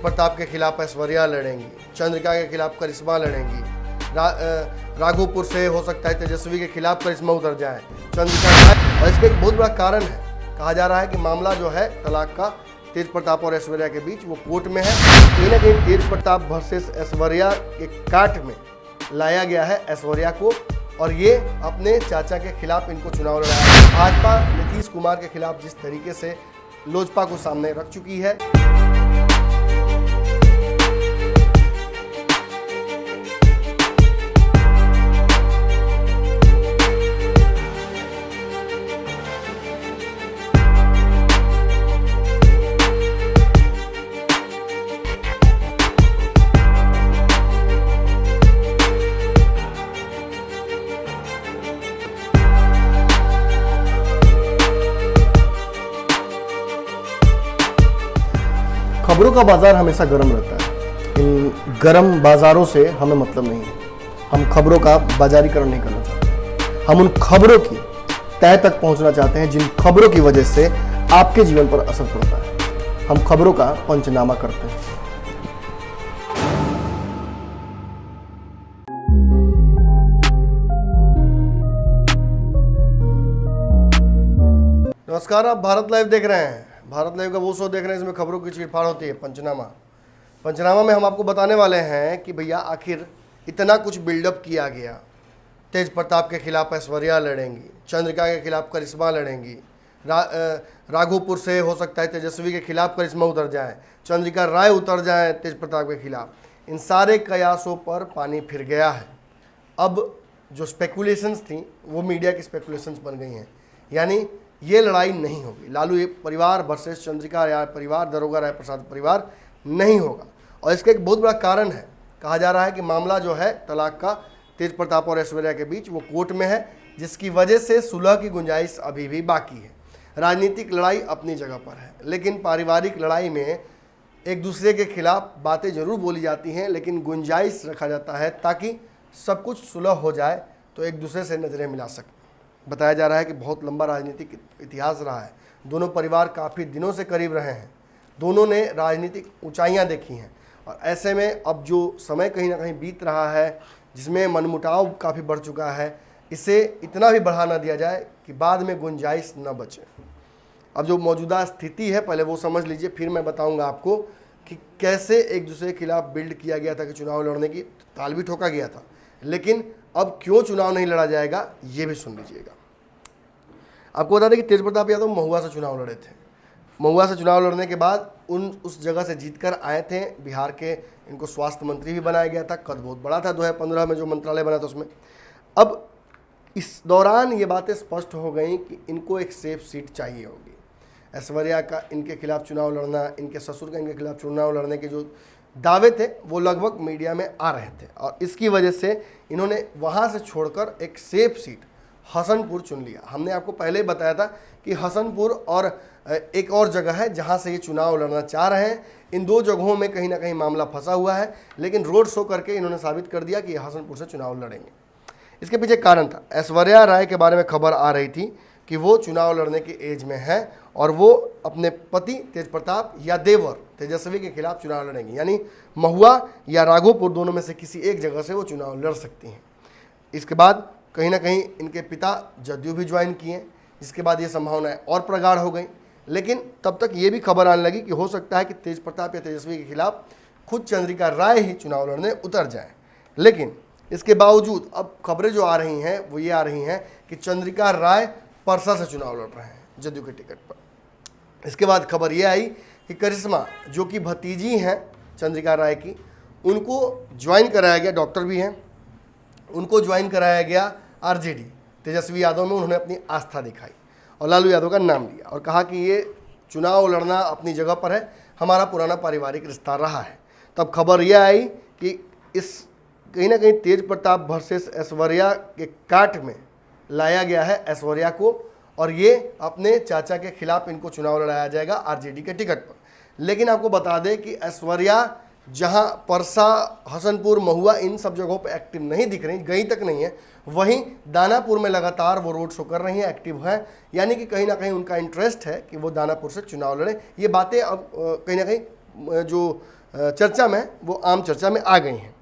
तेज प्रताप के खिलाफ ऐश्वर्या लड़ेंगी, चंद्रिका के खिलाफ करिश्मा लड़ेंगी, राघोपुर से हो सकता है तेजस्वी के खिलाफ करिश्मा उतर जाए, चंद्रिका। और इसका एक बहुत बड़ा कारण है, कहा जा रहा है कि मामला जो है तलाक का तेज प्रताप और ऐश्वर्या के बीच वो कोर्ट में है। कहीं ना कहीं तेज प्रताप वर्सेस ऐश्वर्या के काट में लाया गया है ऐश्वर्या को, और ये अपने चाचा के खिलाफ इनको चुनाव लड़ाया। भाजपा नीतीश कुमार के खिलाफ जिस तरीके से लोजपा को सामने रख चुकी है, खबरों का बाजार हमेशा गर्म रहता है। इन गर्म बाजारों से हमें मतलब नहीं है। हम खबरों का बाजारीकरण नहीं करना चाहते। हम उन खबरों की तह तक पहुंचना चाहते हैं जिन खबरों की वजह से आपके जीवन पर असर पड़ता है। हम खबरों का पंचनामा करते हैं। नमस्कार, आप भारत लाइव देख रहे हैं। भारत लाइव का वो शो देख रहे हैं इसमें खबरों की चीरफाड़ होती है, पंचनामा में हम आपको बताने वाले हैं कि भैया आखिर इतना कुछ बिल्डअप किया गया। तेज प्रताप के खिलाफ ऐश्वर्या लड़ेंगी, चंद्रिका के खिलाफ करिश्मा लड़ेंगी, राघोपुर से हो सकता है तेजस्वी के खिलाफ करिश्मा उतर जाए, चंद्रिका राय उतर जाए तेज प्रताप के खिलाफ। इन सारे कयासों पर पानी फिर गया है। अब जो स्पेकुलेशंस थी वो मीडिया की स्पेकुलेशंस बन गई हैं, यानी ये लड़ाई नहीं होगी। लालू ये परिवार वर्सेस चंद्रिका राय परिवार, दरोगा राय प्रसाद परिवार नहीं होगा। और इसका एक बहुत बड़ा कारण है, कहा जा रहा है कि मामला जो है तलाक का तेज प्रताप और ऐश्वर्या के बीच वो कोर्ट में है, जिसकी वजह से सुलह की गुंजाइश अभी भी बाकी है। राजनीतिक लड़ाई अपनी जगह पर है, लेकिन पारिवारिक लड़ाई में एक दूसरे के खिलाफ बातें जरूर बोली जाती हैं, लेकिन गुंजाइश रखा जाता है ताकि सब कुछ सुलह हो जाए तो एक दूसरे से नज़रें मिला सकें। बताया जा रहा है कि बहुत लंबा राजनीतिक इतिहास रहा है। दोनों परिवार काफ़ी दिनों से करीब रहे हैं, दोनों ने राजनीतिक ऊंचाइयां देखी हैं। और ऐसे में अब जो समय कहीं ना कहीं बीत रहा है, जिसमें मनमुटाव काफ़ी बढ़ चुका है, इसे इतना भी बढ़ा ना दिया जाए कि बाद में गुंजाइश न बचे। अब जो मौजूदा स्थिति है पहले वो समझ लीजिए, फिर मैं बताऊँगा आपको कि कैसे एक दूसरे के खिलाफ बिल्ड किया गया था कि चुनाव लड़ने की ताल भी ठोका गया था, लेकिन अब क्यों चुनाव नहीं लड़ा जाएगा ये भी सुन लीजिएगा। आपको बता दें कि तेज प्रताप यादव महुआ से चुनाव लड़े थे। महुआ से चुनाव लड़ने के बाद उस जगह से जीतकर आए थे बिहार के। इनको स्वास्थ्य मंत्री भी बनाया गया था, कद बहुत बड़ा था 2015 में जो मंत्रालय बना था उसमें। अब इस दौरान ये बातें स्पष्ट हो गई कि इनको एक सेफ सीट चाहिए होगी। ऐश्वर्या का इनके खिलाफ चुनाव लड़ना, इनके ससुर का इनके खिलाफ चुनाव लड़ने के जो दावे थे वो लगभग मीडिया में आ रहे थे, और इसकी वजह से इन्होंने वहाँ से छोड़कर एक सेफ सीट हसनपुर चुन लिया। हमने आपको पहले ही बताया था कि हसनपुर और एक और जगह है जहाँ से ये चुनाव लड़ना चाह रहे हैं। इन दो जगहों में कहीं ना कहीं मामला फंसा हुआ है, लेकिन रोड शो करके इन्होंने साबित कर दिया कि ये हसनपुर से चुनाव लड़ेंगे। इसके पीछे कारण था, ऐश्वर्या राय के बारे में खबर आ रही थी कि वो चुनाव लड़ने की एज में है और वो अपने पति तेज प्रताप या देवर तेजस्वी के खिलाफ चुनाव लड़ेंगी, यानी महुआ या राघोपुर दोनों में से किसी एक जगह से वो चुनाव लड़ सकती हैं। इसके बाद कहीं ना कहीं इनके पिता जदयू भी ज्वाइन किए, जिसके बाद ये संभावनाएं और प्रगाढ़ हो गई। लेकिन तब तक ये भी खबर आने लगी कि हो सकता है कि तेज प्रताप या तेजस्वी के खिलाफ खुद चंद्रिका राय ही चुनाव लड़ने उतर जाए। लेकिन इसके बावजूद अब खबरें जो आ रही हैं वो ये आ रही हैं कि चंद्रिका राय परसा से चुनाव लड़ रहे हैं जदयू के टिकट पर। इसके बाद खबर ये आई कि करिश्मा, जो कि भतीजी हैं चंद्रिका राय की, उनको ज्वाइन कराया गया, डॉक्टर भी हैं, उनको ज्वाइन कराया गया आरजेडी तेजस्वी यादव में। उन्होंने अपनी आस्था दिखाई और लालू यादव का नाम लिया और कहा कि ये चुनाव लड़ना अपनी जगह पर है, हमारा पुराना पारिवारिक रिश्ता रहा है। तब खबर यह आई कि इस कहीं ना कहीं तेज प्रताप वर्सेस ऐश्वर्या के काट में लाया गया है ऐश्वर्या को, और ये अपने चाचा के खिलाफ इनको चुनाव लड़ाया जाएगा आरजेडी के टिकट पर। लेकिन आपको बता दें कि ऐश्वर्या जहां परसा, हसनपुर, महुआ इन सब जगहों पर एक्टिव नहीं दिख रही, गई तक नहीं है, वहीं दानापुर में लगातार वो रोड शो कर रही हैं, एक्टिव हैं। यानी कि कहीं ना कहीं उनका इंटरेस्ट है कि वो दानापुर से चुनाव लड़ें। ये बातें अब कहीं ना कहीं जो चर्चा में, वो आम चर्चा में आ गई हैं।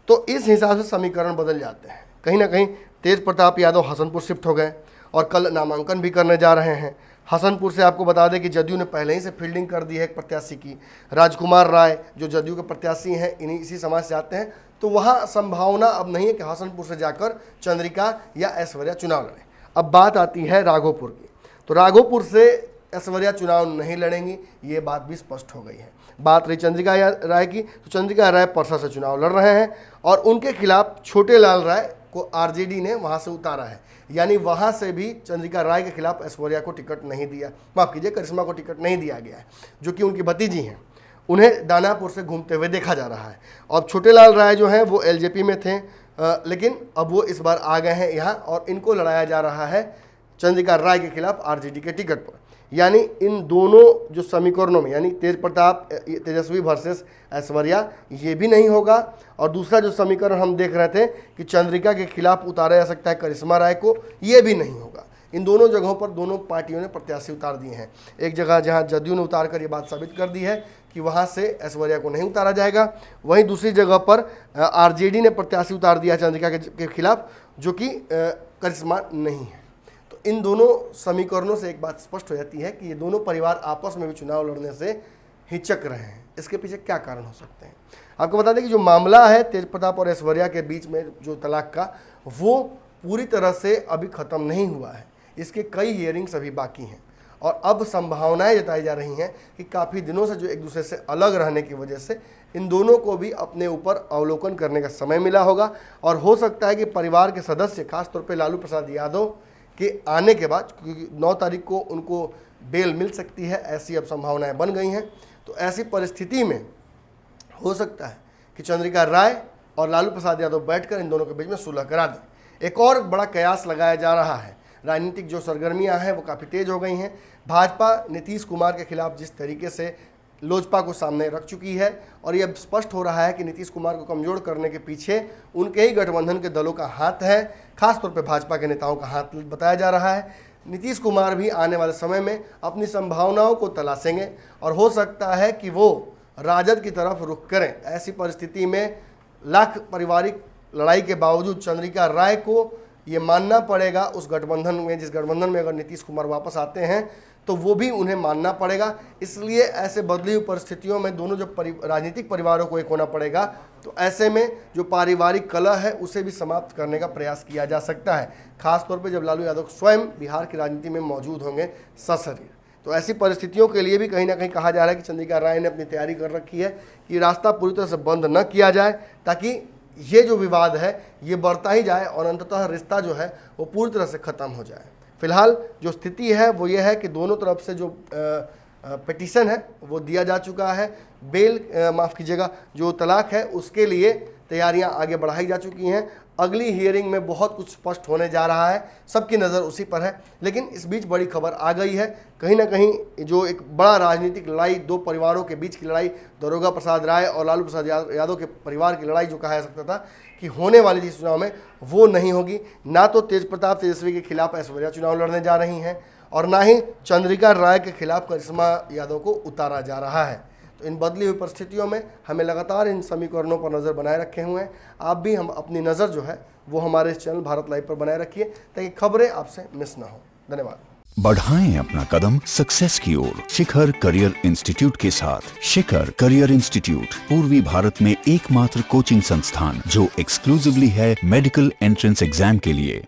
तो इस हिसाब से समीकरण बदल जाते हैं। कहीं ना कहीं तेज प्रताप यादव हसनपुर शिफ्ट हो गए और कल नामांकन भी करने जा रहे हैं। हसनपुर से आपको बता दें कि जदयू ने पहले ही से फील्डिंग कर दी है एक प्रत्याशी की। राजकुमार राय जो जदयू के प्रत्याशी हैं, इसी समाज से आते हैं, तो वहाँ संभावना अब नहीं है कि हसनपुर से जाकर चंद्रिका या ऐश्वर्या चुनाव लड़ें। अब बात आती है राघोपुर की, तो राघोपुर से ऐश्वर्या चुनाव नहीं लड़ेंगी, ये बात भी स्पष्ट हो गई है। बात रही चंद्रिका राय की, तो चंद्रिका राय परसा से चुनाव लड़ रहे हैं और उनके खिलाफ छोटे लाल राय को आरजेडी ने वहां से उतारा है। यानी वहां से भी चंद्रिका राय के खिलाफ ऐश्वर्या को टिकट नहीं दिया, माफ कीजिए करिश्मा को टिकट नहीं दिया गया है, जो कि उनकी भतीजी हैं। उन्हें दानापुर से घूमते हुए देखा जा रहा है। और छोटे लाल राय जो हैं वो एलजेपी में थे, लेकिन अब वो इस बार आ गए हैं यहाँ और इनको लड़ाया जा रहा है चंद्रिका राय के खिलाफ आरजेडी के टिकट पर। यानी इन दोनों जो समीकरणों में, यानी तेज प्रताप तेजस्वी वर्सेस ऐश्वर्या, ये भी नहीं होगा। और दूसरा जो समीकरण हम देख रहे थे कि चंद्रिका के खिलाफ उतारा जा सकता है करिश्मा राय को, ये भी नहीं होगा। इन दोनों जगहों पर दोनों पार्टियों ने प्रत्याशी उतार दिए हैं। एक जगह जहां जदयू ने उतार कर ये बात साबित कर दी है कि वहां से ऐश्वर्या को नहीं उतारा जाएगा, वहीं दूसरी जगह पर आरजेडी ने प्रत्याशी उतार दिया चंद्रिका के खिलाफ, जो कि करिश्मा नहीं है। तो इन दोनों समीकरणों से एक बात स्पष्ट हो जाती है कि ये दोनों परिवार आपस में भी चुनाव लड़ने से हिचक रहे हैं। इसके पीछे क्या कारण हो सकते हैं? आपको बता दें कि जो मामला है तेज प्रताप और ऐश्वर्या के बीच में जो तलाक का, वो पूरी तरह से अभी ख़त्म नहीं हुआ है। इसके कई हियरिंग्स अभी बाकी हैं और अब संभावनाएं जताई जा रही हैं कि काफ़ी दिनों से जो एक दूसरे से अलग रहने की वजह से इन दोनों को भी अपने ऊपर अवलोकन करने का समय मिला होगा। और हो सकता है कि परिवार के सदस्य, खासतौर पे लालू प्रसाद यादव के आने के बाद, क्योंकि 9 तारीख को उनको बेल मिल सकती है, ऐसी अब संभावनाएं बन गई हैं। तो ऐसी परिस्थिति में हो सकता है कि चंद्रिका राय और लालू प्रसाद यादव बैठकर इन दोनों के बीच में सुलह करा दें। एक और बड़ा कयास लगाया जा रहा है। राजनीतिक जो सरगर्मियां हैं वो काफ़ी तेज हो गई हैं। भाजपा नीतीश कुमार के खिलाफ जिस तरीके से लोजपा को सामने रख चुकी है, और यह स्पष्ट हो रहा है कि नीतीश कुमार को कमज़ोर करने के पीछे उनके ही गठबंधन के दलों का हाथ है, खासतौर पर भाजपा के नेताओं का हाथ बताया जा रहा है। नीतीश कुमार भी आने वाले समय में अपनी संभावनाओं को तलाशेंगे और हो सकता है कि वो राजद की तरफ रुख करें। ऐसी परिस्थिति में लाख पारिवारिक लड़ाई के बावजूद चंद्रिका राय को ये मानना पड़ेगा उस गठबंधन में, जिस गठबंधन में अगर नीतीश कुमार वापस आते हैं तो वो भी उन्हें मानना पड़ेगा। इसलिए ऐसे बदली हुई परिस्थितियों में दोनों जो राजनीतिक परिवारों को एक होना पड़ेगा। तो ऐसे में जो पारिवारिक कलह है उसे भी समाप्त करने का प्रयास किया जा सकता है, खासतौर पर जब लालू यादव स्वयं बिहार की राजनीति में मौजूद होंगे सशरीर। तो ऐसी परिस्थितियों के लिए भी कहीं ना कहीं कहा जा रहा है कि चंद्रिका राय ने अपनी तैयारी कर रखी है कि रास्ता पूरी तरह से बंद न किया जाए, ताकि ये जो विवाद है ये बढ़ता ही जाए और अंततः रिश्ता जो है वो पूरी तरह से ख़त्म हो जाए। फिलहाल जो स्थिति है वो ये है कि दोनों तरफ से जो पिटीशन है वो दिया जा चुका है। बेल माफ़ कीजिएगा, जो तलाक है उसके लिए तैयारियां आगे बढ़ाई जा चुकी हैं। अगली हियरिंग में बहुत कुछ स्पष्ट होने जा रहा है, सबकी नज़र उसी पर है। लेकिन इस बीच बड़ी खबर आ गई है, कहीं ना कहीं जो एक बड़ा राजनीतिक लड़ाई, दो परिवारों के बीच की लड़ाई, दारोगा प्रसाद राय और लालू प्रसाद यादव के परिवार की लड़ाई जो कहा जा सकता था कि होने वाली थी चुनाव में, वो नहीं होगी। ना तो तेज प्रताप तेजस्वी के खिलाफ ऐश्वर्या चुनाव लड़ने जा रही हैं और ना ही चंद्रिका राय के खिलाफ करिश्मा यादव को उतारा जा रहा है। तो इन बदली हुई परिस्थितियों में हमें लगातार इन समीकरणों पर नज़र बनाए रखे हुए हैं। आप भी हम अपनी नज़र जो है वो हमारे इस चैनल भारत लाइव पर बनाए रखिए ताकि खबरें आपसे मिस ना हो। धन्यवाद। बढ़ाएं अपना कदम सक्सेस की ओर शिखर करियर इंस्टीट्यूट के साथ। शिखर करियर इंस्टीट्यूट पूर्वी भारत में एकमात्र कोचिंग संस्थान जो एक्सक्लूसिवली है मेडिकल एंट्रेंस एग्जाम के लिए।